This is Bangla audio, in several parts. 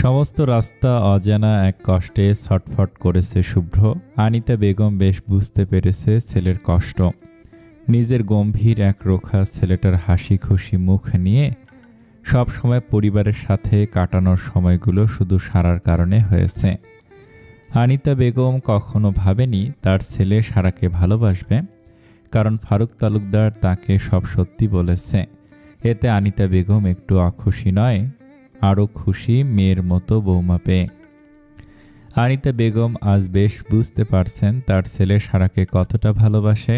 সমস্ত রাস্তা অজানা এক কষ্টে ছটফট করেছে শুভ্র। আনিতা বেগম বেশ বুঝতে পেরেছে ছেলের কষ্ট। নিজের গম্ভীর একরোখা ছেলেটার হাসি খুশি মুখ নিয়ে সব সময় পরিবারের সাথে কাটানোর সময়গুলো শুধু সারার কারণে হয়েছে। আনিতা বেগম কখনো ভাবেনি তার ছেলে সারাকে ভালোবাসবে, কারণ ফারুক তালুকদার তাকে সব সত্যি বলেছে। এতে আনিতা বেগম একটু অখুশি নয়, আরও খুশি মেয়ের মতো বৌমা পেয়ে। আনিতা বেগম আজ বেশ বুঝতে পারছেন তার ছেলে সারাকে কতটা ভালোবাসে।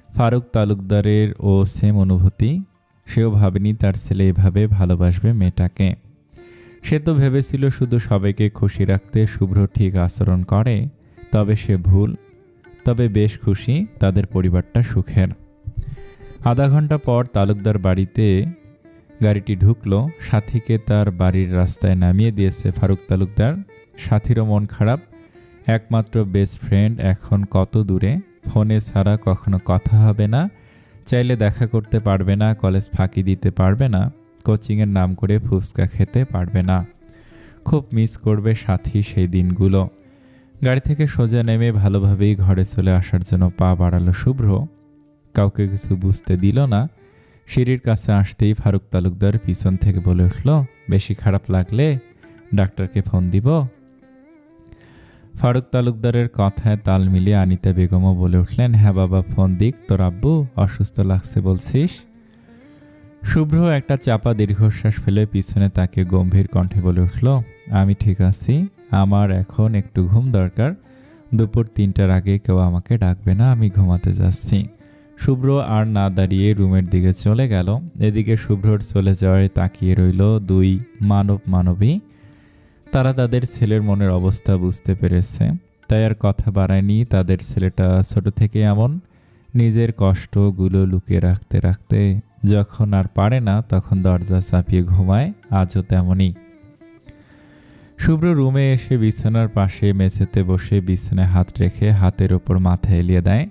ফারুক তালুকদারের ও সেম অনুভূতি। সেও ভাবেনি তার ছেলে এভাবে ভালোবাসবে মেয়েটাকে। সে তো ভেবেছিল শুধু সবাইকে খুশি রাখতে শুভ্র ঠিক আচরণ করে, তবে সে ভুল। তবে বেশ খুশি তাদের পরিবারটা সুখের। আধা ঘন্টা পর তালুকদার বাড়িতে গাড়িটি ঢুকলো। সাথীকে তার বাড়ির রাস্তায় নামিয়ে দিয়েছে ফারুক তালুকদার। সাথীরও মন খারাপ। একমাত্র বেস্ট ফ্রেন্ড এখন কত দূরে, ফোনে ছাড়া কখনো কথা হবে না, চাইলে দেখা করতে পারবে না, কলেজ ফাঁকি দিতে পারবে না, কোচিংয়ের নাম করে ফুচকা খেতে পারবে না। খুব মিস করবে সাথী সেই দিনগুলো। গাড়ি থেকে সোজা নেমে ভালোভাবেই ঘরে চলে আসার জন্য পা বাড়ালো শুভ্র। কাউকে কিছু বুঝতে দিল না। সিঁড়ির কাছে আসতেই ফারুক তালুকদার পিছন থেকে বলে উঠল, বেশি খারাপ লাগলে ডাক্তারকে ফোন দিব। ফারুক তালুকদারের কথায় তাল মিলিয়ে আনিতা বেগমও বলে উঠলেন, হ্যাঁ বাবা, ফোন দিক, তোর আব্বু অসুস্থ লাগছে বলছিস। শুভ্র একটা চাপা দীর্ঘশ্বাস ফেলে পিছনে তাকে গম্ভীর কণ্ঠে বলে উঠল, আমি ঠিক আছি, আমার এখন একটু ঘুম দরকার। দুপুর 3টার আগে কেউ আমাকে ডাকবে না, আমি ঘুমাতে যাচ্ছি। শুভ্র আর না দাঁড়িয়ে রুমের দিকে চলে গেল। এদিকে শুভ্রর চলে যাওয়ায় তাকিয়ে রইল দুই মানবী। তারা তাদের ছেলের মনের অবস্থা বুঝতে পেরেছে, তাই আর কথা বাড়ায়নি। তাদের ছেলেটা ছোট থেকে এমন, নিজের কষ্টগুলো লুকিয়ে রাখতে রাখতে যখন আর পারে না তখন দরজা চাপিয়ে ঘুমায়। আজও তেমনই। শুভ্র রুমে এসে বিছানার পাশে মেঝেতে বসে বিছানায় হাত রেখে হাতের ওপর মাথা এলিয়ে দেয়।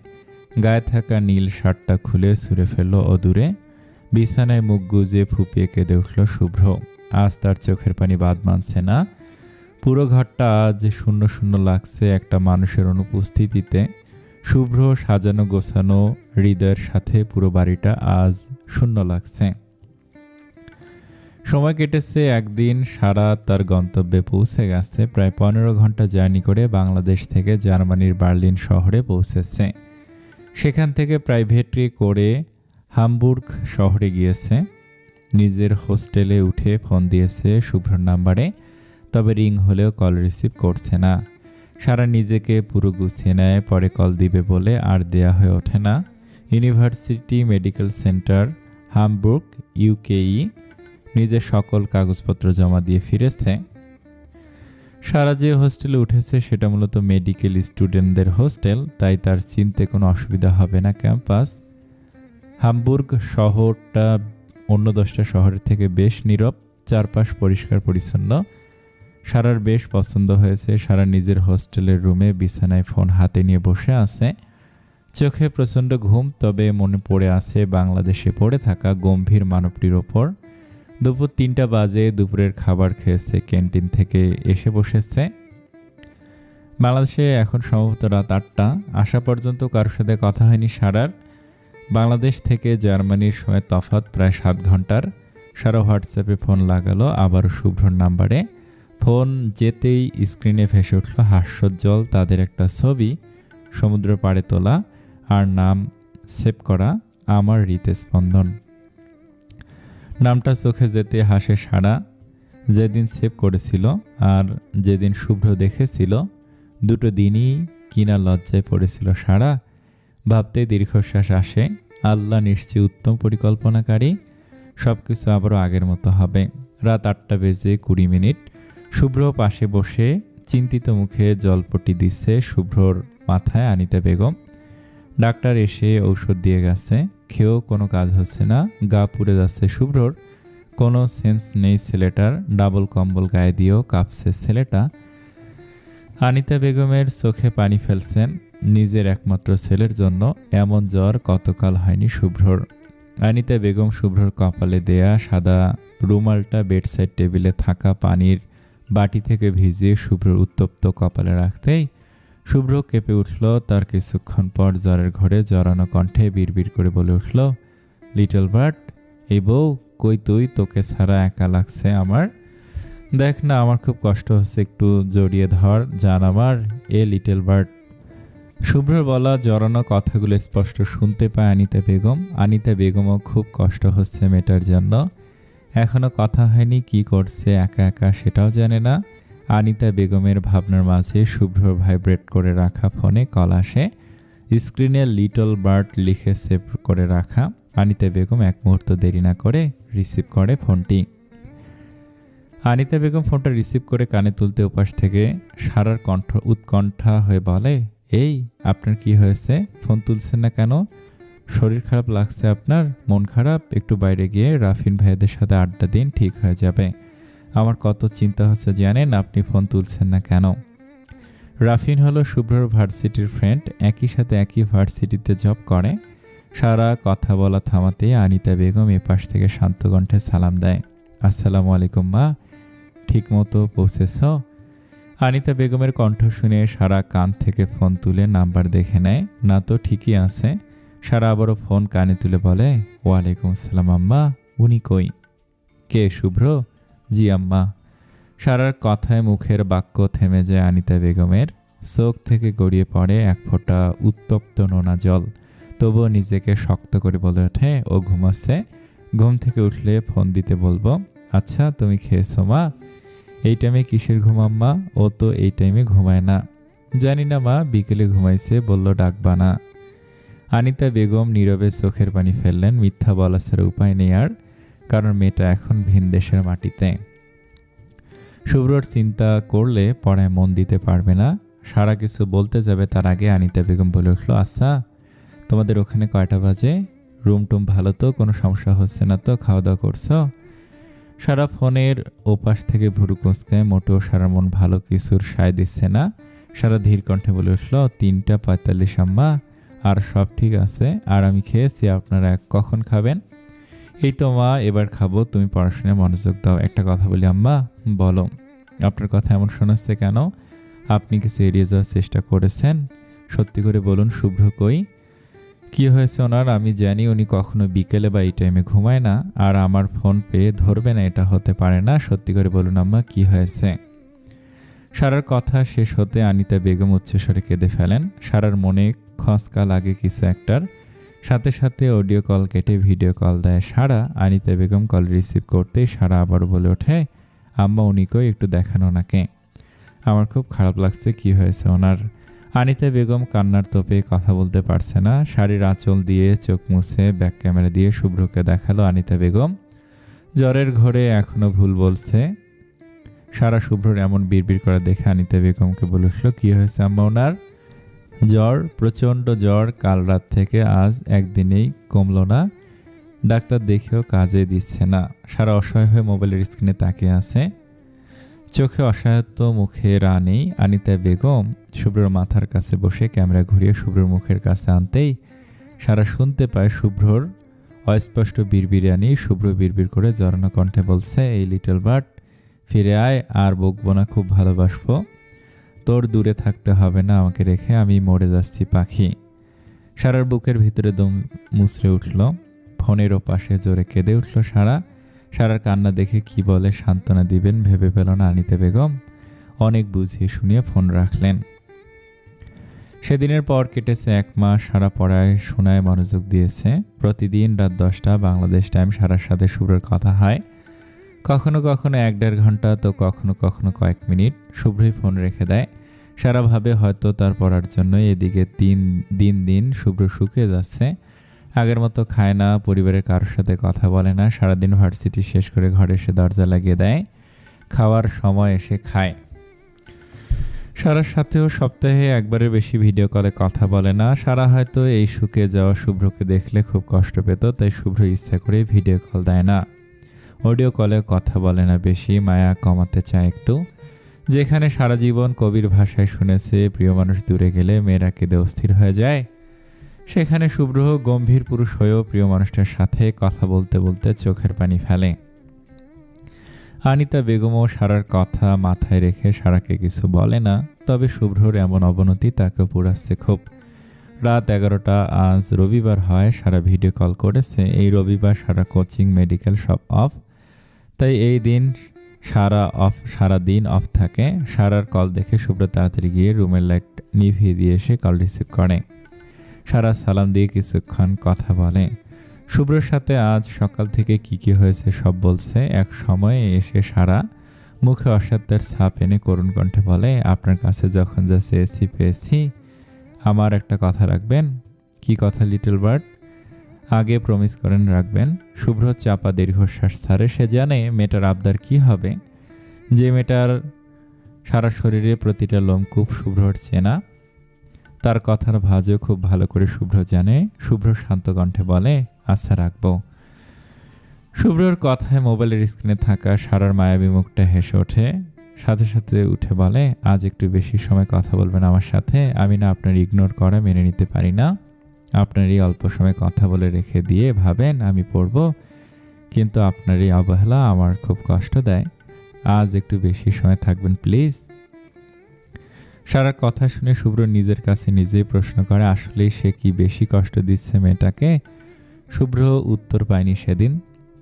গায়ে থাকা নীল শার্টটা খুলে ছুঁড়ে ফেলল অদূরে। বিছানায় মুখ গুজে ফুপিয়ে কেঁদে উঠল শুভ্র। আজ তার চোখের পানি বাদ মানছে না। পুরো ঘরটা আজ শূন্য শূন্য লাগছে একটা মানুষের অনুপস্থিতিতে। শুভ্র সাজানো গোছানো হৃদয়ের সাথে পুরো বাড়িটা আজ শূন্য লাগছে। সময় কেটেছে একদিন। সারা তার গন্তব্যে পৌঁছে গেছে। প্রায় 15 ঘন্টা জার্নি করে বাংলাদেশ থেকে জার্মানির বার্লিন শহরে পৌঁছেছে। সেখান থেকে প্রাইভেটে করে হামবুর্গ শহরে গিয়েছে। নিজের হোস্টেলে উঠে ফোন দিয়েছে শুভ্রর নাম্বারে, তবে রিং হলেও কল রিসিভ করছে না। সারা নিজেকে পুরো গুছিয়ে নেয়, পরে কল দিবে বলে আর দেয়া হয়ে ওঠে না। ইউনিভার্সিটি মেডিকেল সেন্টার হামবুর্গ, ইউকেই নিজের সকল কাগজপত্র জমা দিয়ে ফিরেছে। সারা যে হোস্টেলে উঠেছে সেটা মূলত মেডিকেল স্টুডেন্টদের হোস্টেল, তাই তার চিনতে কোনো অসুবিধা হবে না ক্যাম্পাস। হামবুর্গ শহরটা অন্য 10টা শহরের থেকে বেশ নীরব, চারপাশ পরিষ্কার পরিচ্ছন্ন। সারার বেশ পছন্দ হয়েছে। সারা নিজের হোস্টেলের রুমে বিছানায় ফোন হাতে নিয়ে বসে আছে। চোখে প্রচণ্ড ঘুম, তবে মনে পড়ে আছে বাংলাদেশে পড়ে থাকা গম্ভীর মানবটির ওপর। দুপুর 3টা বাজে, দুপুরের খাবার খেয়েছে, ক্যান্টিন থেকে এসে বসেছে। বাংলাদেশে এখন সম্ভবত রাত 8টা। আসা পর্যন্ত কারোর সাথে কথা হয়নি সারার। বাংলাদেশ থেকে জার্মানির সময় তফাৎ প্রায় 7 ঘন্টার। সারা হোয়াটসঅ্যাপে ফোন লাগালো আবারও শুভ্রর নাম্বারে। ফোন যেতেই স্ক্রিনে ভেসে উঠল হাস্যোজ্জ্বল তাদের একটা ছবি, সমুদ্র পাড়ে তোলা, আর নাম সেভ করা, আমার হৃদস্পন্দন। নামটা চোখে যেতে হাসে সারা। যেদিন সেভ করেছিল আর যেদিন শুভ্র দেখেছিল, দুটো দিনই কিনা লজ্জায় পড়েছিল সারা। ভাবতে দীর্ঘশ্বাস আসে। আল্লাহ নিশ্চয়ই উত্তম পরিকল্পনাকারী, সব কিছু আবারও আগের মতো হবে। রাত 8টা বেজে 20 মিনিট। শুভ্র পাশে বসে চিন্তিত মুখে জলপটি দিচ্ছে শুভ্রর মাথায় আনিতা বেগম। ডাক্তার এসে ঔষধ দিয়ে গেছে, খেয়েও কোনো কাজ হচ্ছে না। গা পুড়ে যাচ্ছে শুভ্রর, কোনো সেন্স নেই ছেলেটার। ডাবল কম্বল গায়ে দিয়েও কাঁপছে ছেলেটা। আনিতা বেগমের চোখে পানি ফেলছেন। নিজের একমাত্র ছেলের জন্য এমন জ্বর কতকাল হয়নি শুভ্রর। আনিতা বেগম শুভ্রর কপালে দেয়া সাদা রুমালটা বেডসাইড টেবিলে থাকা পানির বাটি থেকে ভিজিয়ে শুভ্রর উত্তপ্ত কপালে রাখতেই শুভ্র কেঁপে উঠল। তার কিছুক্ষণ পর জ্বরের ঘরে জড়ানো কণ্ঠে বিড়বিড় করে বলে উঠল, লিটল বার্ড, এই বউ কই তুই? তোকে ছাড়া একা লাগছে আমার। দেখ না, আমার খুব কষ্ট হচ্ছে, একটু জড়িয়ে ধর জান আমার, এ লিটল বার্ড। শুভ্রর বলা জড়ানো কথাগুলো স্পষ্ট শুনতে পায় আনিতা বেগম। আনিতা বেগমও খুব কষ্ট হচ্ছে মেয়েটার জন্য। এখনো কথা হয়নি, কি করছে একা একা সেটাও জানে না। আনিতা বেগমের ভাবনার মাঝে শুভ্রর ভাইব্রেট করে রাখা ফোনে কল আসে। স্ক্রিনে লিটল বার্ড লিখে সেভ করে রাখা। আনিতা বেগম এক মুহূর্ত দেরি না করে রিসিভ করে ফোনটি। আনিতা বেগম ফোনটা রিসিভ করে কানে তুলতে ওপাশ থেকে সারার কণ্ঠ উৎকণ্ঠা হয়ে বলে, এই আপনার কি হয়েছে? ফোন তুলছেন না কেন? শরীর খারাপ লাগছে আপনার? মন খারাপ? একটু বাইরে গিয়ে রাফিন ভাইদের সাথে আড্ডা দিন, ঠিক হয়ে যাবে। আমার কত চিন্তা হচ্ছে জানেন, আপনি ফোন তুলছেন না কেন? রাফিন হলো শুভ্রর ভার্সিটির ফ্রেন্ড, একই সাথে একই ভার্সিটিতে জব করে। সারা কথা বলা থামাতে আনিতা বেগম এপাশ থেকে শান্ত কণ্ঠে সালাম দেয়, আসসালামু আলাইকুম মা, ঠিক মতো পৌঁছেছ? আনিতা বেগমের কণ্ঠ শুনে সারা কান থেকে ফোন তুলে নাম্বার দেখে নেয়, না তো ঠিকই আছে। সারা আবারও ফোন কানে তুলে বলে, ওয়ালাইকুম আসসালাম আম্মা, উনি কই? কে? শুভ্র? জি আম্মা। সারার কথায় মুখের বাক্য থেমে যায় আনিতা বেগমের। চোখ থেকে গড়িয়ে পড়ে এক ফোঁটা উত্তপ্ত নোনা জল। তবুও নিজেকে শক্ত করে বলে ওঠে, ও ঘুমাচ্ছে, ঘুম থেকে উঠলে ফোন দিতে বলবো। আচ্ছা তুমি খেয়েছো মা? এই টাইমে কিসের ঘুম আম্মা? ও তো এই টাইমে ঘুমায় না। জানি না মা, বিকেলে ঘুমাইছে, বলল ডাকবা না। আনিতা বেগম নীরবে চোখের পানি ফেললেন। মিথ্যা বলা ছাড়া উপায় নেই আর, কারণ মেয়েটা এখন ভিন দেশের মাটিতে। শুভ্রর চিন্তা করলে পড়ায় মন দিতে পারবে না। সারা কিছু বলতে যাবে তার আগে আনিতা বেগম বলে উঠল, আচ্ছা তোমাদের ওখানে কয়টা বাজে? রুম টুম ভালো তো? কোনো সমস্যা হচ্ছে না তো? খাওয়া দাওয়া করছো? সারা ফোনের ওপাশ থেকে ভুরু কুঁচকায়। মোটেও সারার মন ভালো কিছুর সায় দিচ্ছে না। সারা ধীর কণ্ঠে বলে উঠল, 3:45 আম্মা, আর সব ঠিক আছে, আর আমি খেয়েছি, আপনারা কখন খাবেন? এই তো মা, এবার খাবো, তুমি পড়াশোনায় মনোযোগ দাও। একটা কথা বলি আম্মা। বলো। আপনার কথা এমন শোনাচ্ছে কেন? আপনি কিছু এড়িয়ে যাওয়ার চেষ্টা করেছেন? সত্যি করে বলুন, শুভ্র কই? কি হয়েছে ওনার? আমি জানি উনি কখনো বিকেলে বা এই টাইমে ঘুমায় না, আর আমার ফোন পেয়ে ধরবে না এটা হতে পারে না। সত্যি করে বলুন আম্মা, কি হয়েছে? সারার কথা শেষ হতে আনিতা বেগম উচ্চস্বরে কেঁদে ফেলেন। সারার মনে খসকা লাগে কিছু একটার। সাথে সাথে অডিও কল কেটে ভিডিও কল দেয় সারা। আনিতা বেগম কল রিসিভ করতেই সারা আবার বলে ওঠে, আম্মা উনি কই? একটু দেখানো ওনাকে, আমার খুব খারাপ লাগছে। কি হয়েছে ওনার? আনিতা বেগম কান্নার তোপে কথা বলতে পারছে না। শাড়ির আঁচল দিয়ে চোখ মুছে ব্যাক ক্যামেরা দিয়ে শুভ্রকে দেখালো আনিতা বেগম। জ্বরের ঘরে এখনো ভুল বলছে। সারা শুভ্রর এমন বিড়বিড় করা দেখে আনিতা বেগমকে বলে উঠল, কি হয়েছে আম্মা ওনার? জ্বর, প্রচণ্ড জ্বর, কাল রাত থেকে আজ একদিনেই কমলো না, ডাক্তার দেখেও কাজে দিচ্ছে না। সারা অসহায় হয়ে মোবাইলের স্ক্রিনে তাকিয়ে আছে, চোখে অসহায়ত্ব, মুখে রা নেই। আনিতা বেগম শুভ্রর মাথার কাছে বসে ক্যামেরা ঘুরিয়ে শুভ্রর মুখের কাছে আনতেই সারা শুনতে পায় শুভ্রর অস্পষ্ট বিড়বিড়ানি। শুভ্র বিড়বিড় করে জড়ানো কণ্ঠে বলছে, এই লিটল বার্ড, ফিরে আয়, আর বকবো না, খুব ভালোবাসবো। তোর দূরে থাকতে হবে না আমাকে রেখে, আমি মরে যাচ্ছি পাখি। সারার বুকের ভিতরে দম মুচড়ে উঠল। ফোনের ওপাশে জোরে কেঁদে উঠল সারা। সারার কান্না দেখে কি বলে সান্ত্বনা দিবেন ভেবে পেল না আনিতা বেগম। অনেক বুঝিয়ে শুনিয়ে ফোন রাখলেন। সেদিনের পর কেটেছে 1 মাস। সারা পড়ায় শোনায় মনোযোগ দিয়েছে। প্রতিদিন রাত 10টা বাংলাদেশ টাইম সারার সাথে শুভ্রর কথা হয়। কখনো কখনো 1-1.5 ঘন্টা, তো কখনো কখনো কয়েক মিনিট। শুভ্রই ফোন রেখে দেয়। সারা ভাবে হয়তো তার পড়ার জন্য। এদিকে দিন শুভ্র শুকিয়ে যাচ্ছে। আগের মতো খায় না, পরিবারের কারোর সাথে কথা বলে না। সারাদিন ভার্সিটি শেষ করে ঘরে এসে দরজা লাগিয়ে দেয়, খাওয়ার সময় এসে খায়। সারার সাথেও সপ্তাহে একবারের বেশি ভিডিও কলে কথা বলে না। সারা হয়তো এই শুকিয়ে যাওয়া শুভ্রকে দেখলে খুব কষ্ট পেত, তাই শুভ্র ইচ্ছা করে ভিডিও কল দেয় না। অডিও কলে কথা বলে না বেশি, মায়া কমাতে চায় একটু। যেখানে সারা জীবন কবির ভাষায় শুনেছে প্রিয় মানুষ দূরে গেলে মেয়েরা কেঁদে অস্থির হয়ে যায়, সেখানে শুভ্র গম্ভীর পুরুষ হয়েও প্রিয় মানুষটার সাথে কথা বলতে বলতে চোখের পানি ফেলে। আনিতা বেগমও সারার কথা মাথায় রেখে সারাকে কিছু বলে না, তবে শুভ্রর এমন অবনতি তাকে পুরাচ্ছে খুব। রাত 11টা, আজ রবিবার হয়। সারা ভিডিও কল করেছে। এই রবিবার সারা কোচিং মেডিকেল সব অফ, তাই এই দিন সারা দিন অফ থাকে। সারার কল দেখে শুভ্র তাড়াতাড়ি গিয়ে রুমের লাইট নিভিয়ে দিয়ে এসে কল রিসিভ করে। সারা সালাম দিয়ে কিছুক্ষণ কথা বলে। শুভ্রর সাথে আজ সকাল থেকে কি হয়েছে সব বলছে। এক সময়ে এসে সারা মুখে অসত্যের ছাপ এনে করুণ কণ্ঠে বলে, আপনার কাছে যখন যা চেয়েছি পেয়েছি, আমার একটা কথা রাখবেন। কি কথা লিটল বার্ড? আগে প্রমিস করেন রাখবেন। শুভ্র চাপা দীর্ঘশ্বাস ছাড়ে। সে জানে মেয়েটার আবদার কি হবে, যে মেয়েটার সারা শরীরে প্রতিটা লোমকূপ শুভ্রর চেনা। তার কথার ভাঁজও খুব ভালো করে শুভ্র জানে। শুভ্র শান্ত কণ্ঠে বলে, আচ্ছা রাখবো। শুভ্রর কথায় মোবাইলের স্ক্রিনে থাকা সারার মায়াবী মুখটা হেসে ওঠে। সাথে সাথে উঠে বলে, আজ একটু বেশি সময় কথা বলবেন আমার সাথে। আমি না আপনার ইগনোর করা মেনে নিতে পারি না। আপনার এই অল্প সময় কথা বলে রেখে দিয়ে ভাবেন আমি পড়ব, কিন্তু আপনার এই অবহেলা আমার খুব কষ্ট দেয়। আজ একটু বেশি সময় থাকবেন প্লিজ। সারার কথা শুনে শুভ্র নিজের কাছে নিজেই প্রশ্ন করে, আসলেই সে কি বেশি কষ্ট দিচ্ছে মেয়েটাকে? শুভ্র উত্তর পায়নি সেদিন,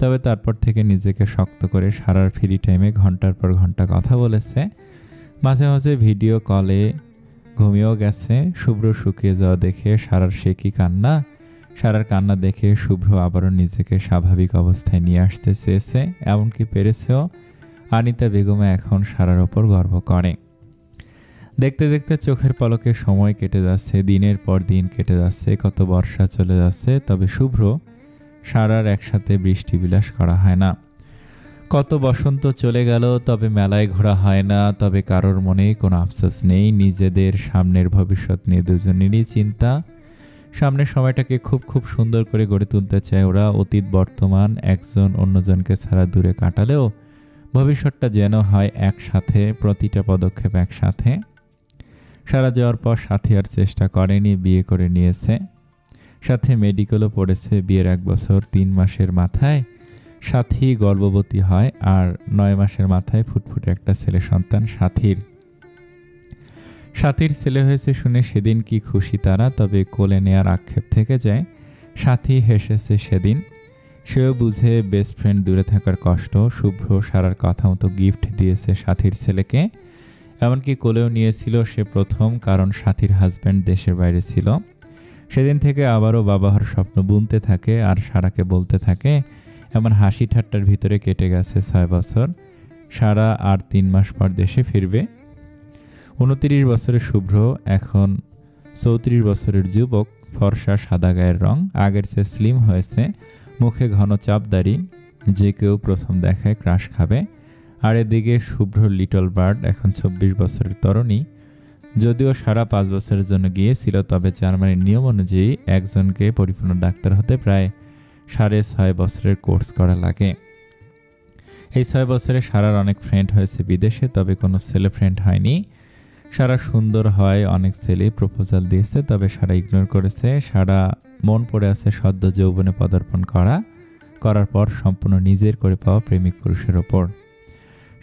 তবে তারপর থেকে নিজেকে শক্ত করে সারার ফ্রি টাইমে ঘন্টার পর ঘন্টা কথা বলেছে। মাঝে মাঝে ভিডিও কলে ঘুমিয়েও গেছে। শুভ্র শুকিয়ে যাওয়া দেখে সারার সে কি কান্না। সারার কান্না দেখে শুভ্র আবারও নিজেকে স্বাভাবিক অবস্থায় নিয়ে আসতে চেয়েছে, এমনকি পেরেছেও। আনিতা বেগমে এখন সারার ওপর গর্ব করে। দেখতে দেখতে চোখের পলকে সময় কেটে যাচ্ছে, দিনের পর দিন কেটে যাচ্ছে, কত বর্ষা চলে যাচ্ছে, তবে শুভ্র সারার একসাথে বৃষ্টি বিলাস করা হয় না। কত বসন্ত চলে গেল, তবে মেলায় ঘোরা হয় না। তবে কারোর মনে কোনো আফসোস নেই। নিজেদের সামনের ভবিষ্যৎ নিয়ে দুজনেরই চিন্তা। সামনের সময়টাকে খুব সুন্দর করে গড়ে তুলতে চায় ওরা। অতীত বর্তমান একজন অন্যজনকে ছাড়া দূরে কাটালেও ভবিষ্যৎটা যেন হয় একসাথে, প্রতিটা পদক্ষেপ একসাথে। সারা যাওয়ার পর সাথী আর চেষ্টা করেনি, বিয়ে করে নিয়েছে। সাথে মেডিকেলও পড়েছে। বিয়ের 1 বছর 3 মাসের মাথায় সাথী গর্ভবতী হয়, আর 9 মাসের মাথায় ফুটফুটে একটা ছেলে সন্তান সাথীর ছেলে হয়েছে শুনে সেদিন কি খুশি তারা। তবে কোলে নেয়ার আক্ষেপ থেকে যায়। সাথী হেসেছে সেদিন, সেও বুঝে বেস্ট ফ্রেন্ড দূরে থাকার কষ্ট। শুভ্র সারার কথা মতো গিফট দিয়েছে সাথীর ছেলেকে, এমনকি কোলেও নিয়েছিল সে প্রথম, কারণ সাথীর হাজব্যান্ড দেশের বাইরে ছিল। সেদিন থেকে আবারও বাবা হওয়ার স্বপ্ন বুনতে থাকে আর সারাকে বলতে থাকে। এমন হাসি ঠাট্টার ভিতরে কেটে গেছে 6 বছর। সারা আর 3 মাস পর দেশে ফিরবে। 29 বছরের শুভ্র এখন 34 বছরের যুবক। ফর্সা সাদা গায়ের রং, আগের চেয়ে স্লিম হয়েছে। মুখে ঘন চাপদাড়ি, যে কেউ প্রথম দেখায় ক্রাশ খাবে। আর এদিকে শুভ্র লিটল বার্ড এখন 24 বছরের তরুণী। যদিও সারা 5 বছরের জন্য গিয়েছিল, তবে জার্মানির নিয়ম অনুযায়ী একজনকে পরিপূর্ণ ডাক্তার হতে প্রায় 6.5 বছরের কোর্স করা লাগে। এই 6 বছরে সারার অনেক ফ্রেন্ড হয়েছে বিদেশে, তবে কোনো ছেলে ফ্রেন্ড হয়নি। সারা সুন্দর হয়, অনেক ছেলে প্রপোজাল দিয়েছে, তবে সারা ইগনোর করেছে। সারা মন পড়ে আছে সদ্য যৌবনে পদার্পণ করার পর সম্পূর্ণ নিজের করে পাওয়া প্রেমিক পুরুষের ওপর।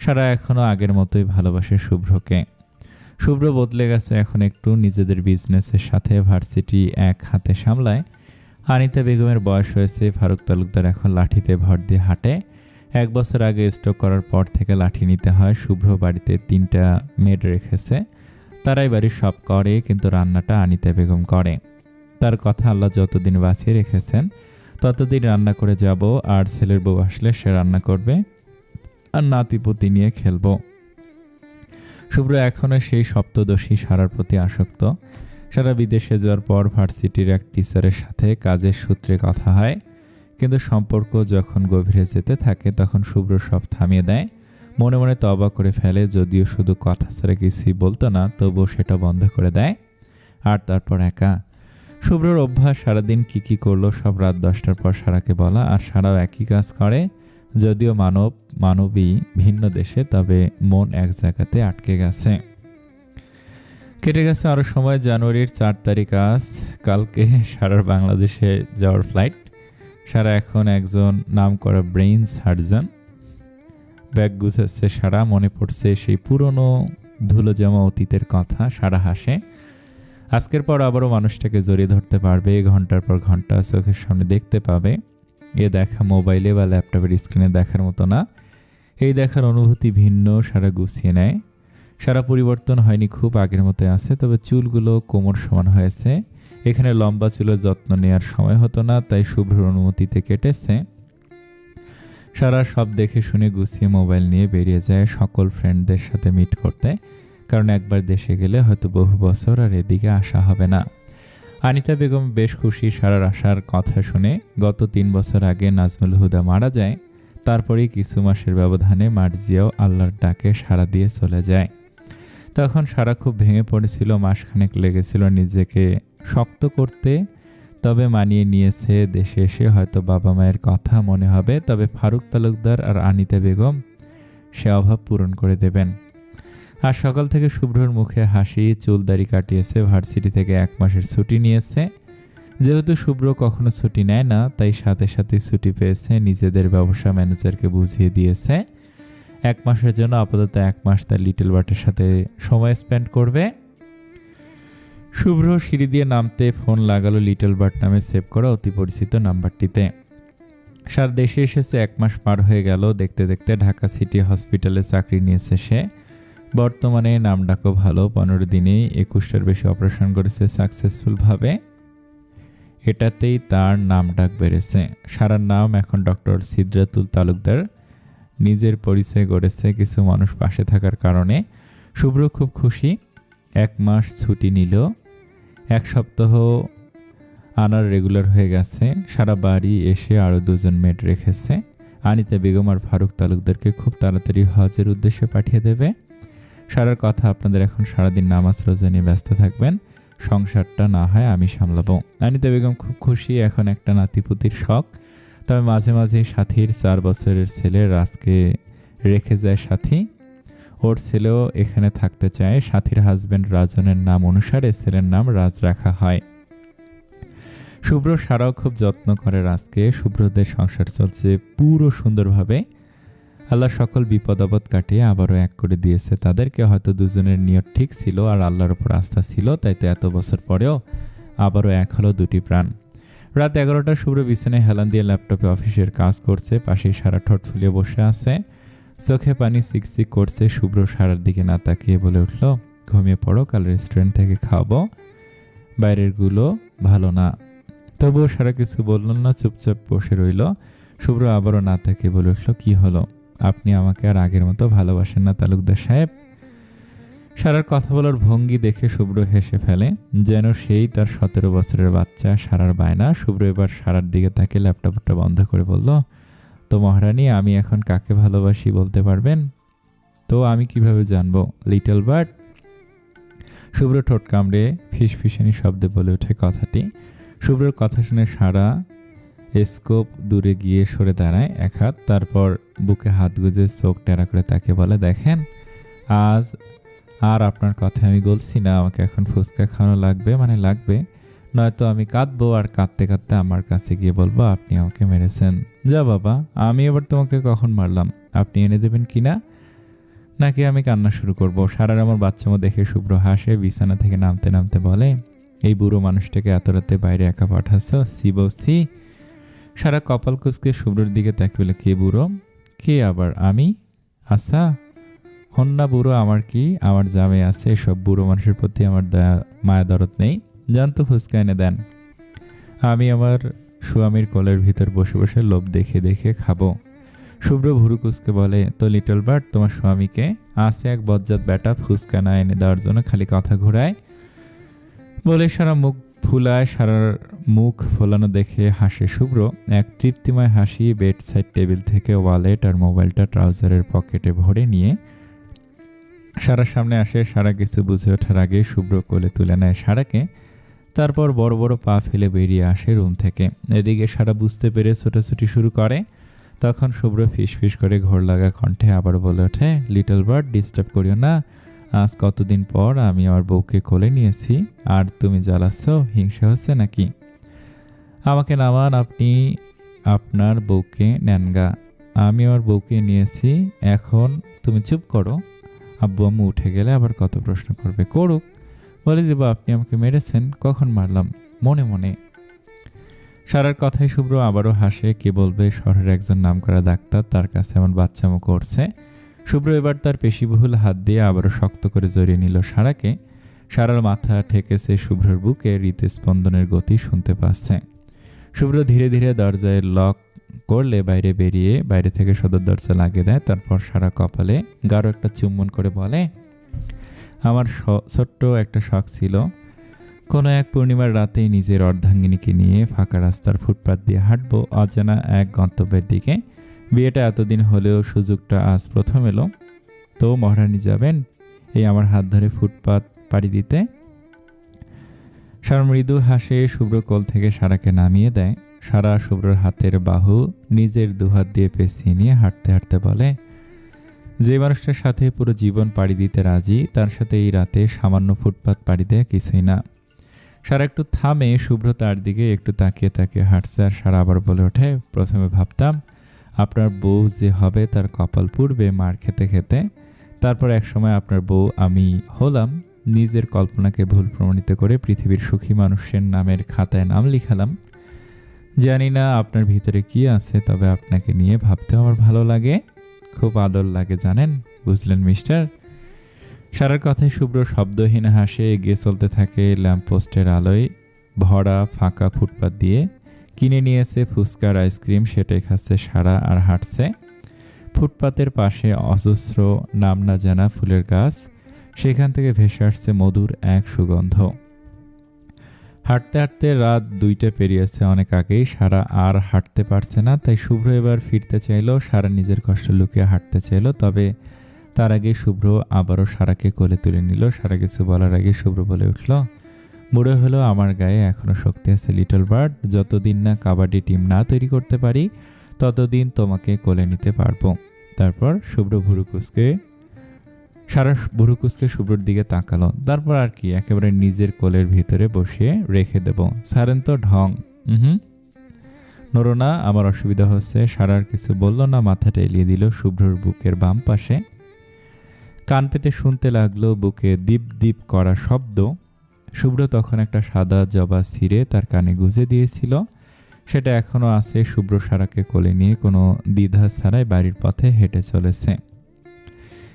সারা এখনও আগের মতোই ভালোবাসে শুভ্রকে। শুভ্র বদলে গেছে এখন একটু, নিজেদের বিজনেসের সাথে ভার্সিটি এক হাতে সামলায়। আনিতা বেগমের বয়স হয়েছে, ফারুক তালুকদার এখন লাঠিতে ভর দিয়ে হাঁটে। 1 বছর আগে স্ট্রোক করার পর থেকে লাঠি নিতে হয়। শুভ্র বাড়িতে 3টা মেড রেখেছে, তারাই বাড়ির সব করে, কিন্তু রান্নাটা আনিতা বেগম করে। তার কথা আল্লাহ যতদিন বাঁচিয়ে রেখেছেন ততদিন রান্না করে যাব, আর ছেলের বউ আসলে সে রান্না করবে আর নাতিপুতি নিয়ে খেলবো। শুভ্র এখনও সেই সপ্তদশী সারার প্রতি আসক্ত। সারা বিদেশে যাওয়ার পর ভার্সিটির এক টিচারের সাথে কাজের সূত্রে কথা হয়, কিন্তু সম্পর্ক যখন গভীরে যেতে থাকে তখন শুভ্র সব থামিয়ে দেয়। মনে মনে তওবা করে ফেলে, যদিও শুধু কথা ছাড়া কিছুই বলতো না, তবুও সেটা বন্ধ করে দেয়। আর তারপর একা। শুভ্রর অভ্যাস সারাদিন কি করলো সব রাত 10টার পর সারাকে বলা, আর সারাও একই কাজ করে। যদিও মানবী ভিন্ন দেশে, তবে মন এক জায়গাতে আটকে গেছে। কেটে গেছে আরও সময়। জানুয়ারির 4 তারিখ আজ, কালকে সারার বাংলাদেশে যাওয়ার ফ্লাইট। সারা এখন একজন নামকরা ব্রেইন সার্জন। ব্যাগ গুছাচ্ছে সারা। মনে পড়ছে সেই পুরনো ধুলো জমা অতীতের কথা। সারা হাসে। আজকের পর আবারও মানুষটাকে জড়িয়ে ধরতে পারবে, ঘন্টার পর ঘন্টা চোখের সামনে দেখতে পাবে। এ দেখা মোবাইলে বা ল্যাপটপের স্ক্রিনে দেখার মতো না। এই দেখার অনুভূতি ভিন্ন। সারা গুছিয়ে নেয়। সারা পরিবর্তন হয়নি, খুব আগের মতো আছে, তবে চুলগুলো কোমর সমান হয়েছে। এখানে লম্বা চুলের যত্ন নেওয়ার সময় হতো না, তাই শুভ্রর অনুমতিতে কেটেছে। সারা সব দেখে শুনে গুছিয়ে মোবাইল নিয়ে বেরিয়ে যায় সকল ফ্রেন্ডদের সাথে মিট করতে, কারণ একবার দেশে গেলে হয়তো বহু বছর আর এদিকে আসা হবে না। আনিতা বেগম বেশ খুশি সারার আসার কথা শুনে। গত 3 বছর আগে নাজমুল হুদা মারা যায়। তারপরেই কিছু মাসের ব্যবধানে মার্জিয়াও আল্লাহর ডাকে সাড়া দিয়ে চলে যায়। তখন সারা খুব ভেঙে পড়েছিল। মাসখানেক লেগেছিল নিজেকে শক্ত করতে, তবে মানিয়ে নিয়েছে। দেশে এসে হয়তো বাবা মায়ের কথা মনে হবে, তবে ফারুক তালুকদার আর আনিতা বেগম সে অভাব পূরণ করে দেবেন। আর সকাল থেকে শুভ্রর মুখে হাসি। চুলদাড়ি কাটিয়েছে, ভার্সিটি থেকে 1 মাসের ছুটি নিয়েছে। যেহেতু শুভ্র কখনো ছুটি নেয় না, তাই সাথে সাথে ছুটি পেয়েছে। নিজেদের ব্যবসা ম্যানেজারকে বুঝিয়ে দিয়েছে 1 মাসের জন্য আপাতত 1 মাস তার লিটল বার্টের সাথে সময় স্পেন্ড করবে। শুভ্র সিঁড়ি দিয়ে নামতে ফোন লাগালো লিটল বার্ট নামে সেভ করা অতি পরিচিত নাম্বারটিতে। সার দেশে এসেছে 1 মাস পার হয়ে গেল। দেখতে দেখতে ঢাকা সিটি হসপিটালে চাকরি নিয়েছে সে। বর্তমানে নামডাকও ভালো। 15 দিনেই 21টার বেশি অপারেশন করেছে সাকসেসফুলভাবে। এটাতেই তার নামডাক বেড়েছে। সারার নাম এখন ডক্টর সিদ্রাতুল তালুকদার। নিজের পরিচয় গড়েছে কিছু মানুষ পাশে থাকার কারণে। শুভ্র খুব খুশি। 1 মাস ছুটি নিল। 1 সপ্তাহ আনার রেগুলার হয়ে গেছে। সারা বাড়ি এসে আরও 2 জন মেড রেখেছে। আনিতা বেগম আর ফারুক তালুকদারকে খুব তাড়াতাড়ি হজের উদ্দেশ্যে পাঠিয়ে দেবে। সারার কথা, আপনাদের এখন সারাদিন নামাজ রোজা নিয়ে ব্যস্ত থাকবেন, সংসারটা না হয় আমি সামলাবো। আনিতা বেগম খুব খুশি। এখন একটা নাতিপুতির শখ। তবে মাঝে মাঝে সাথীর 4 বছরের ছেলে রাজকে রেখে যায় সাথী। ওর ছেলেও এখানে থাকতে চায়। সাথীর হাজব্যান্ড রাজনের নাম অনুসারে ছেলের নাম রাজ রাখা হয়। শুভ্র সারাও খুব যত্ন করে রাজকে। শুভ্রদের সংসার চলছে পুরো সুন্দরভাবে। আল্লাহ সকল বিপদ আপদ কাটিয়ে আবারও এক করে দিয়েছে তাদেরকে। হয়তো দুজনের নিয়ত ঠিক ছিল আর আল্লাহর উপর আস্থা ছিল, তাই তো এত বছর পরেও আবারও এক হলো 2টি প্রাণ। রাত 11টা শুভ্র বিছানায় হেলান দিয়ে ল্যাপটপে অফিসের কাজ করছে। পাশেই সারা ঠোঁট ফুলিয়ে বসে আছে। চোখে পানি সিকসিক করছে। শুভ্র সারার দিকে না তাকিয়ে বলে উঠল, ঘুমিয়ে পড়ো, কাল রেস্টুরেন্ট থেকে খাওয়াবো, বাইরেরগুলো ভালো না। তবুও সারা কিছু বলল না, চুপচাপ বসে রইল। শুভ্র আবারও না তাকিয়ে বলে উঠল, কি হলো? আপনি আমাকে আর আগের মতো ভালোবাসেন না তালুকদার সাহেব? সারার কথা বলার ভঙ্গি দেখে শুভ্র হেসে ফেলে, যেন সেই তার 17 বছরের বাচ্চা। সারার বায়না। শুভ্র এবার সারার দিকে তাকিয়ে ল্যাপটপটা বন্ধ করে বলল, তো মহারানী, আমি এখন কাকে ভালোবাসি বলতে পারবেন? তো আমি কিভাবে জানবো লিটল বার্ড? শুভ্র ঠোঁট কামড়ে ফিসফিসানি শব্দে বলে ওঠে কথাটি। শুভ্রর কথা শুনে সারা স্কোপ দূরে গিয়ে সরে দাঁড়ায় 1 হাত। তারপর বুকে হাত গুজে চোখ টেরা করে তাকে বলে, দেখেন, আজ আর আপনার কথা আমি বলছি না। আমাকে এখন ফুচকা খাওয়ানো লাগবে, মানে লাগবে, নয়তো আমি কাঁদবো। আর কাঁদতে কাঁদতে আমার কাছে গিয়ে বলবো আপনি আমাকে মেরেছেন। যা বাবা, আমি এবার তোমাকে কখন মারলাম? আপনি এনে দেবেন কিনা, নাকি আমি কান্না শুরু করব? সারার আমার বাচ্চামো দেখে শুভ্র হাসে। বিছানা থেকে নামতে নামতে বলে, এই বুড়ো মানুষটাকে এত রাতে বাইরে একা পাঠাচ্ছ? সি বৌসি। সারা কপাল কুঁচকে শুভ্রর দিকে তাকিয়ে বলে, কে বুড়ো? কে আবার? আমি? আচ্ছা, হন্না বুড়ো আমার কি? আমার জামে আছে। এসব বুড়ো মানুষের প্রতি আমার মায়া দরদ নেই। জানতো ফুচকা এনে দেন, আমি আমার স্বামীর কোলের ভিতর বসে বসে লোভ দেখে দেখে খাবো। শুভ্র ভুরু কুচকে বলে, তো লিটল বার্ড, তোমার স্বামীকে? আছে এক বজ্জাত বেটা, ফুচকা না এনে দেওয়ার জন্য খালি কথা ঘোরায়। বলে সারা মুখ ফুলায়। সারার মুখ ফোলানো দেখে হাসে শুভ্র। এক তৃপ্তিময় হাসি। বেড সাইড টেবিল থেকে ওয়ালেট আর মোবাইলটা ট্রাউজারের পকেটে ভরে নিয়ে সারার সামনে আসে। সারা কিছু বুঝে ওঠার আগে শুভ্র কোলে তুলে নেয় সারাকে। তারপর বড় বড় পা ফেলে বেরিয়ে আসে রুম থেকে। এদিকে সারা বুঝতে পেরে ছোটাছুটি শুরু করে। তখন শুভ্র ফিস করে ঘোর লাগা কণ্ঠে আবার বলে ওঠে, লিটল বার্ড, ডিস্টার্ব করিও না। আজ কতদিন পর আমি আমার বউকে কোলে নিয়েছি, আর তুমি জ্বালাচ্ছ? হিংসা হচ্ছে নাকি? আমাকে নামান, আপনি আপনার বউকে নেন গা। আমি আমার বউকে নিয়েছি, এখন তুমি চুপ করো। আব্বু আম্মু উঠে গেলে আবার কত প্রশ্ন করবে, করুক, বলে দিব আপনি আমাকে মেরেছেন। কখন মারলাম? মনে মনে। সারার কথায় শুভ্র আবারও হাসে। কে বলবে শহরের একজন নামকরা ডাক্তার তার কাছে এমন বাচ্চামো করছে। শুভ্র এবার তার পেশিবহুল হাত দিয়ে আবারও শক্ত করে জড়িয়ে নিল সারাকে। সারার মাথা ঠেকেছে শুভ্রর বুকে, হৃদস্পন্দনের গতি শুনতে পাচ্ছে। শুভ্র ধীরে ধীরে দরজায় লক করলে বাইরে থেকে সদর দরজা লাগিয়ে দেয়। তারপর সারা কপালে গাঢ় একটা চুম্বন করে বলে, আমার ছোট্ট একটা শখ ছিল, কোনো এক পূর্ণিমার রাতেই নিজের অর্ধাঙ্গিনীকে নিয়ে ফাঁকা রাস্তার ফুটপাত দিয়ে হাঁটবো অজানা এক গন্তব্যের দিকে। বিয়েটা এতদিন হলেও সুযোগটা আজ প্রথম এলো। তো মহারানী যাবেন এই আমার হাত ধরে ফুটপাত পাড়ি দিতে? সারা মৃদু হাসে। শুভ্র কোল থেকে সারাকে নামিয়ে দেয়। সারা শুভ্রর হাতের বাহু নিজের দুহাত দিয়ে পেঁচিয়ে নিয়ে হাঁটতে হাঁটতে বলে, যে মানুষটার সাথে পুরো জীবন পাড়ি দিতে রাজি, তার সাথে এই রাতে সামান্য ফুটপাত পাড়ি দেয়া কিছুই না। সারা একটু থামে। শুভ্র তার দিকে একটু তাকিয়ে তাকিয়ে হাঁটছে। আর সারা আবার বলে ওঠে, প্রথমে ভাবতাম আপনার বউ যে হবে তার কপাল পুড়বে মার খেতে খেতে। তারপর এক সময় আপনার বউ আমি হলাম। নিজের কল্পনাকে ভুল প্রমাণিত করে পৃথিবীর সুখী মানুষের নামের খাতায় নাম লিখালাম। জানি না আপনার ভিতরে কি আছে, তবে আপনাকে নিয়ে ভাবতে আমার ভালো লাগে, খুব আদর লাগে জানেন, বুঝলেন মিস্টার? সারার কথায় শুভ্র শব্দহীন হাসে। এগিয়ে চলতে থাকে ল্যাম্পপোস্টের আলোয় ভরা ফাঁকা ফুটপাত দিয়ে। কিনে নিয়েছে ফুচকার আইসক্রিম, সেটাই খাচ্ছে সারা আর হাঁটছে। ফুটপাতের পাশে অজস্র নাম না জানা ফুলের গাছ, সেখান থেকে ভেসে আসছে মধুর এক সুগন্ধ। হাঁটতে হাঁটতে রাত 2টা পেরিয়েছে অনেক আগেই। সারা আর হাঁটতে পারছে না, তাই শুভ্র এবার ফিরতে চাইল। সারা নিজের কষ্ট লুকিয়ে হাঁটতে চাইল, তবে তার আগে শুভ্র আবারও সারাকে কোলে তুলে নিল। সারা কিছু বলার আগে শুভ্র বলে উঠল, বুড়ো হলো আমার গায়ে এখনো শক্তি আছে লিটল বার্ড, যতদিন না কাবাডি টিম না তৈরি করতে পারি ততদিন তোমাকে কোলে নিতে পারবো। তারপর সারা ভুরুকুসকে শুভ্রর দিকে তাকালো। তারপর আর কি, একেবারে নিজের কোলের ভিতরে বসিয়ে রেখে দেব। সারেন তো ঢং। নরোনা, আমার অসুবিধা হচ্ছে। সারার কিছু বলল না, মাথাটা এলিয়ে দিল শুভ্রর বুকের বাম পাশে। কান পেতে শুনতে লাগলো বুকে দীপ দীপ করা শব্দ। শুভ্র তখন একটা সাদা জবা ছিঁড়ে তার কানে গুঁজে দিয়েছিল, সেটা এখনো আছে। শুভ্র সারাকে কোলে নিয়ে কোনো দ্বিধা ছাড়াই বাড়ির পথে হেঁটে চলেছে।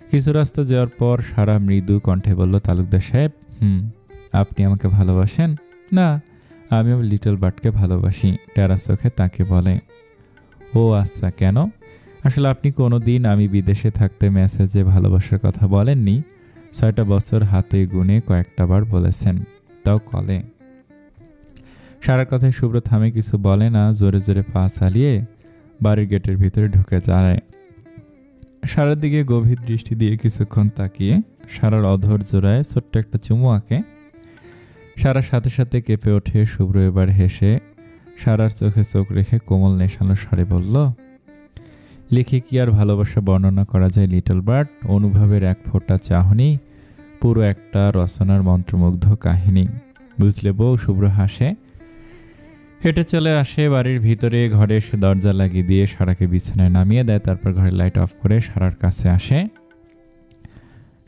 কিছু রাস্তা যাওয়ার পর সারা মৃদু কণ্ঠে বলল, তালুকদার সাহেব, আপনি আমাকে ভালোবাসেন? না, আমিও লিটল বার্ডকে ভালোবাসি। টেরা চোখে তাকে বলে, ও আচ্ছা, কেন? আসলে আপনি কোনো দিন আমি বিদেশে থাকতে মেসেজে ভালোবাসার কথা বলেননি। 6টা বছর হাতে গুনে কয়েকটা বার বলেছেন, তাও কলে। সারার কথায় শুভ্র থামে, কিছু বলে না। জোরে জোরে পা চালিয়ে বাড়ির গেটের ভিতরে ঢুকে দাঁড়ায়। সারার দিকে গভীর দৃষ্টি দিয়ে কিছুক্ষণ তাকিয়ে সারার অধর জোড়ায় ছোট্ট একটা চুমু আঁকে। সারার সাথে সাথে কেঁপে ওঠে। শুভ্র এবার হেসে সারার চোখে চোখ রেখে কোমল নেশানো স্বরে বলল, লিখে কি আর ভালোবাসা বর্ণনা করা যায় লিটল বার্ড? অনুভবের এক ফোঁটা চাহনি, পুরো একটা রচনার মন্ত্রমুগ্ধ কাহিনী, বুঝলে বউ? শুভ্র হাসে। হেঁটে চলে আসে বাড়ির ভিতরে। ঘরে এসে দরজা লাগিয়ে দিয়ে সারাকে বিছানায় নামিয়ে দেয়। তারপর ঘরের লাইট অফ করে সারার কাছে আসে।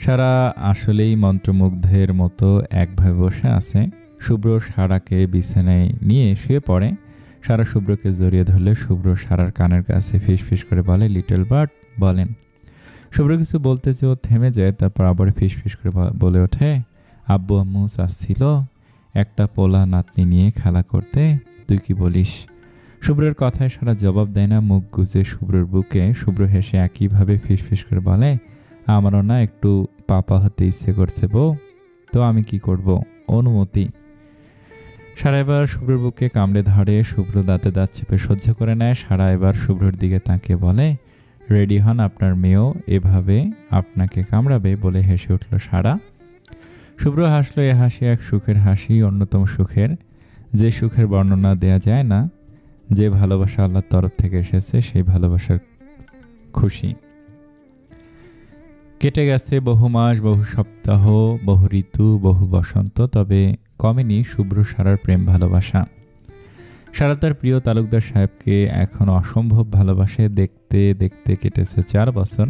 সারা আসলেই মন্ত্রমুগ্ধের মতো একভাবে বসে আছে। শুভ্র সারাকে বিছানায় নিয়ে শুয়ে পড়ে। সারা শুভ্রকে জড়িয়ে ধরলে শুভ্র সারার কানের কাছে ফিসফিস করে বলে, লিটল বার্ড বলেন। শুভ্র কিছু বলতে চেয়েও থেমে যায়। তারপর আবার ফিসফিস করে বলে ওঠে, আব্বু আম্মু চাচ্ছিল একটা পোলা নাতনি নিয়ে খেলা করতে, তুই কি বলিস? শুভ্রের কথায় সারা জবাব দেয় না, মুখ গুজে শুভ্রের বুকে। শুভ্র হেসে একইভাবে ফিসফিস করে বলে, আমারও না একটু পাপা হতে ইচ্ছে করছে বউ, তো আমি কি করব, অনুমতি। সারা এবার শুভ্রের বুকে কামড়ে ধরে। শুভ্র দাঁতে দাঁত চেপে সহ্য করে নেয়। সারা এবার শুভ্রর দিকে তাকিয়ে বলে, রেডি হন, আপনার মেয়েও এভাবে আপনাকে কামড়াবে, বলে হেসে উঠল সারা। শুভ্র হাসলো। এ হাসি এক সুখের হাসি, অন্যতম সুখের, যে সুখের বর্ণনা দেয়া যায় না, যে ভালোবাসা আল্লাহর তরফ থেকে এসেছে, সেই ভালোবাসার খুশি। কেটে গেছে বহু মাস, বহু সপ্তাহ, বহু ঋতু, বহু বসন্ত, তবে কমেনি শুভ্র সারার প্রেম ভালোবাসা। সারা তার প্রিয় তালুকদার সাহেবকে এখন অসম্ভব ভালোবাসে। দেখতে দেখতে কেটেছে 4 বছর।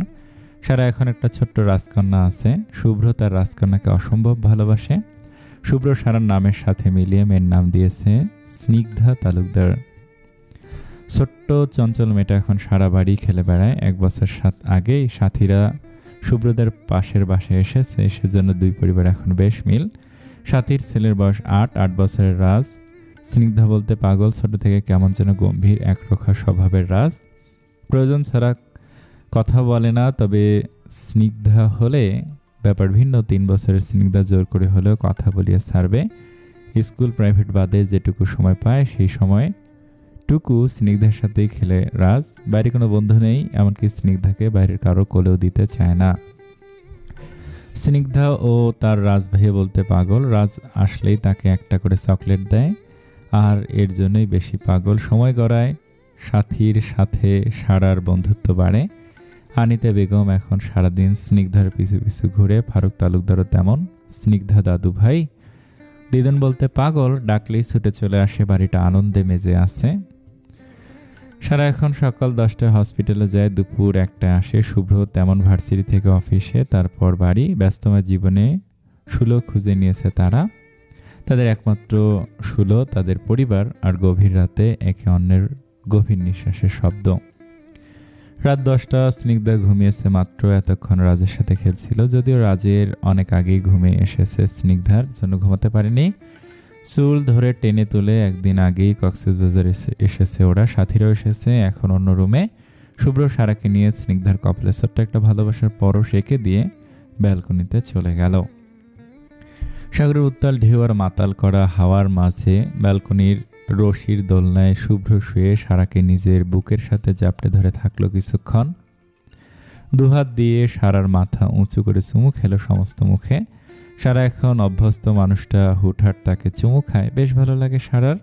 সারা এখন একটা ছোট্ট রাজকন্যা আছে। শুভ্র তার রাজকন্যাকে অসম্ভব ভালোবাসে। শুভ্র সারার নামের সাথে মিলিয়ে মেয়ের নাম দিয়েছে স্নিগ্ধা তালুকদার। ছোট্ট চঞ্চল মেয়েটা এখন সারা বাড়ি খেলে বেড়ায়। 1 বছর আগেই সাথীরা শুভ্রদের পাশের বাসায় এসেছে, সেজন্য দুই পরিবার এখন বেশ মিল। সাথীর ছেলের বয়স 8 বছরের রাজ। স্নিগ্ধা বলতে পাগল, ছোট থেকে কেমন যেন গম্ভীর একরোখা স্বভাবের রাজ। প্রয়োজন ছাড়া কথা বলে না, তবে স্নিগ্ধা হলে ব্যাপার ভিন্ন। 3 বছরের স্নিগ্ধা জোর করে হলেও কথা বলিয়ে ছাড়বে। স্কুল প্রাইভেট বাদে যেটুকু সময় পায় সেই সময়টুকু স্নিগ্ধার সাথেই খেলে রাজ। বাইরে কোনো বন্ধু নেই, এমনকি স্নিগ্ধাকে বাইরের কারো কোলেও দিতে চায় না। স্নিগ্ধা ও তার রাজ ভাইয়ে বলতে পাগল। রাজ আসলেই তাকে একটা করে চকলেট দেয়, আর এর জন্যই বেশি পাগল। সময় গড়ায় সাথীর সাথে সারার বন্ধুত্ব বাড়ে। আনিতা বেগম এখন সারাদিন স্নিগ্ধার পিছু পিছু ঘুরে। ফারুক তালুকদারও তেমন। স্নিগ্ধা দাদু ভাই দিদুন বলতে পাগল, ডাকলেই ছুটে চলে আসে। বাড়িটা আনন্দে মেজে আছে। সারা এখন সকাল 10টায় হসপিটালে যায়, দুপুর 1টায় আসে। শুভ্র তেমন ভার্সিটি থেকে অফিসে, তারপর বাড়ি। ব্যস্তময় জীবনে সুলো খুঁজে নিয়েছে তারা। তাদের একমাত্র সুলো তাদের পরিবার, আর গভীর রাতে একে অন্যের গভীর নিঃশ্বাসের শব্দ। রাত 10টা, স্নিগ্ধা ঘুমিয়েছে মাত্র। এতক্ষণ রাজের সাথে খেলছিল, যদিও রাজের অনেক আগেই ঘুমে এসেছে, স্নিগ্ধার জন্য ঘুমাতে পারেনি। চুল ধরে টেনে তুলে একদিন আগেই কক্সবাজার এসেছে ওরা। সাথীরাও এসেছে এখন অন্য রুমে। শুভ্র সারাকে নিয়ে স্নিগ্ধার কপালে ছোট্ট একটা ভালোবাসার পরশ এঁকে দিয়ে ব্যালকনিতে চলে গেল। সাগরের উত্তাল ঢেউ আর মাতাল করা হাওয়ার মাঝে ব্যালকনির রশির দোলনায় শুভ্র শুয়ে সারাকে নিজের বুকের সাথে জাপটে ধরে থাকলো কিছুক্ষণ। দুহাত দিয়ে সারার মাথা উঁচু করে চুমু খেলো সমস্ত মুখে। সারা এখন অভ্যস্ত, মানুষটা হুটহাট তাকে চুমু খায়, বেশ ভালো লাগে সারার।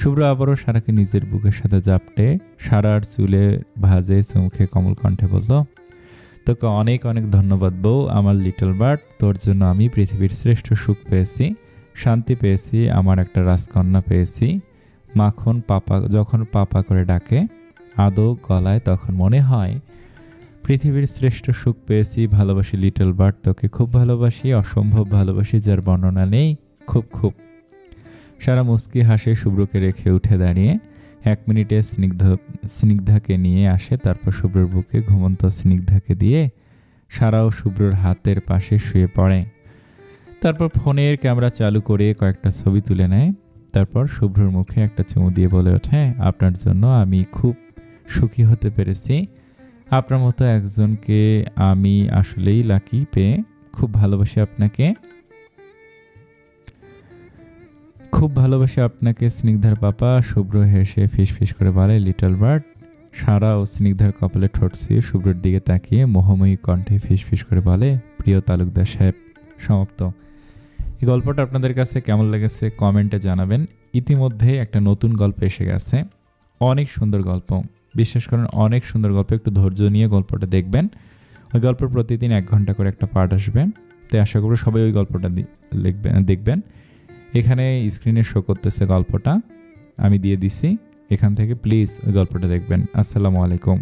শুভ্র আবারও সারাকে নিজের বুকের সাথে জাপটে সারার চুলে ভাজে চুমু খেয়ে কোমল কণ্ঠে বলল, তোকে অনেক অনেক ধন্যবাদ বউ, আমার লিটল বার্ড। তোর জন্য আমি পৃথিবীর শ্রেষ্ঠ সুখ পেয়েছি, শান্তি পেয়েছি, আমার একটা রাজকন্যা পেয়েছি। মাখন পাপা যখন পাপা করে ডাকে আদৌ গলায়, তখন মনে হয় পৃথিবীর শ্রেষ্ঠ সুখ পেয়েছি। ভালোবাসি লিটল বার্ড, তোকে খুব ভালোবাসি, অসম্ভব ভালোবাসি, যার বর্ণনা নেই। খুব খুব। সারা মুচকি হাসে শুভ্রকে রেখে উঠে দাঁড়িয়ে। 1 মিনিটে স্নিগ্ধাকে নিয়ে আসে, তারপর শুভ্রর বুকে ঘুমন্ত স্নিগ্ধাকে দিয়ে সারাও শুভ্রর হাতের পাশে শুয়ে পড়ে। তারপর ফোনের ক্যামেরা চালু করে কয়েকটা ছবি তুলে নেয়। তারপর শুভ্রর মুখে একটা চুমু দিয়ে বলে ওঠে, আপনার জন্য আমি খুব সুখী হতে পেরেছি। আপনার মতো একজনকে আমি আসলেই লাকি পেয়ে। খুব ভালোবাসি আপনাকে, খুব ভালোবাসি আপনাকে স্নিগ্ধার পাপা। শুভ্র হেসে ফিসফিস করে বলে, লিটল বার্ড। সারা ও স্নিগ্ধার কপালে ঠোঁট ছুঁয়ে শুভ্রর দিকে তাকিয়ে মোহময়ী কণ্ঠে ফিসফিস করে বলে, প্রিয় তালুকদার সাহেব। সমাপ্ত। এই গল্পটা আপনাদের কাছে কেমন লেগেছে কমেন্টে জানাবেন। ইতিমধ্যে একটা নতুন গল্প এসে গেছে, অনেক সুন্দর গল্প, বিশ্বাস করেন অনেক সুন্দর গল্প। একটু ধৈর্য নিয়ে গল্পটা দেখবেন। ওই গল্পের প্রতিদিন 1 ঘন্টা করে একটা পার্ট আসবে, তাই আশা করি সবাই ওই গল্পটা দেখবেন। এখানে স্ক্রিনে শো করতেছে গল্পটা, আমি দিয়ে দিছি, এখান থেকে প্লিজ ওই গল্পটা দেখবেন। আসসালামু আলাইকুম।